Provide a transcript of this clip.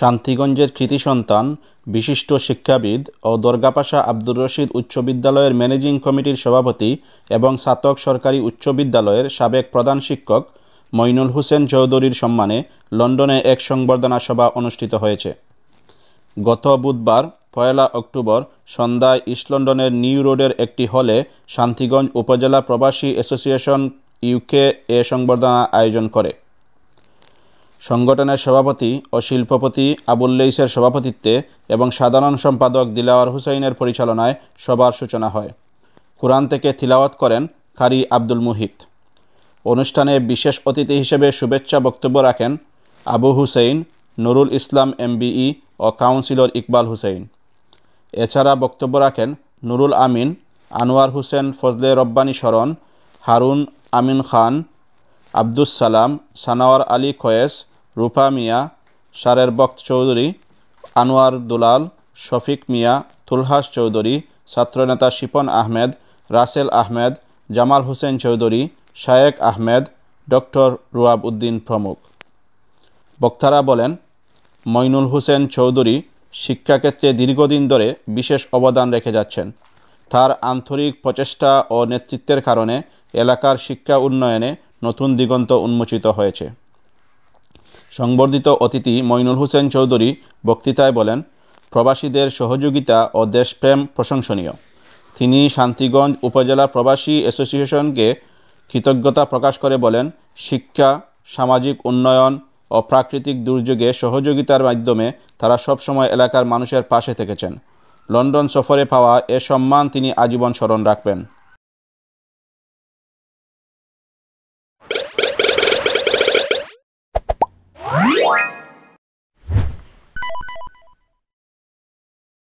শান্তিগঞ্জের কৃতি সন্তান বিশিষ্ট শিক্ষাবিদ ও দরগাপাশা আব্দুর রশিদ উচ্চ বিদ্যালয়ের ম্যানেজিং কমিটির সভাপতি এবং ছাতক সরকারি উচ্চ বিদ্যালয়ের সাবেক প্রধান শিক্ষক মইনুল হোসেন চৌধুরীর সম্মানে লন্ডনে এক সংবর্ধনা সভা অনুষ্ঠিত হয়েছে। গত বুধবার 1 অক্টোবর সন্ধ্যায় ইস্ট লন্ডনের নিউ রোডের একটি হলে শান্তিগঞ্জ উপজেলা প্রবাসী অ্যাসোসিয়েশন ইউকে এ সংবর্ধনা আয়োজন করে। সংগঠনের সভাপতি ও শিল্পপতি আবুল লেইসের সভাপতিত্বে এবং সাধারণ সম্পাদক দিলাওয়ার হুসাইনের পরিচালনায় সভার সূচনা হয়। কুরআন থেকে তিলাওয়াত করেন কারি আব্দুল মুহিত। অনুষ্ঠানে বিশেষ অতিথি হিসেবে শুভেচ্ছা বক্তব্য রাখেন আবু হুসেইন, নুরুল ইসলাম MBE ও কাউন্সিলর ইকবাল হুসেইন। এছাড়া বক্তব্য রাখেন নুরুল আমিন, আনোয়ার হোসেন ফজলে রব্বানী শরণ, হারুন আমিন খান, আব্দুস সালাম, সানোয়ার আলী কয়েস, রূপা মিয়া, সারের বক্ত চৌধুরী, আনোয়ার দুলাল, শফিক মিয়া, তুলহাস চৌধুরী, ছাত্রনেতা শিপন আহমেদ, রাসেল আহমেদ, জামাল হোসেন চৌধুরী, শায়েক আহমেদ, ডক্টর রুয়াব উদ্দিন প্রমুখ। বক্তারা বলেন, মইনুল হোসেন চৌধুরী শিক্ষাক্ষেত্রে দীর্ঘদিন ধরে বিশেষ অবদান রেখে যাচ্ছেন। তার আন্তরিক প্রচেষ্টা ও নেতৃত্বের কারণে এলাকার শিক্ষা উন্নয়নে নতুন দিগন্ত উন্মোচিত হয়েছে। সংবর্ধিত অতিথি মইনুল হোসেন চৌধুরী বক্তৃতায় বলেন, প্রবাসীদের সহযোগিতা ও দেশপ্রেম প্রশংসনীয়। তিনি শান্তিগঞ্জ উপজেলা প্রবাসী অ্যাসোসিয়েশনকে কৃতজ্ঞতা প্রকাশ করে বলেন, শিক্ষা, সামাজিক উন্নয়ন ও প্রাকৃতিক দুর্যোগে সহযোগিতার মাধ্যমে তারা সবসময় এলাকার মানুষের পাশে থেকেছেন। লন্ডন সফরে পাওয়া এ সম্মান তিনি আজীবন স্মরণ রাখবেন।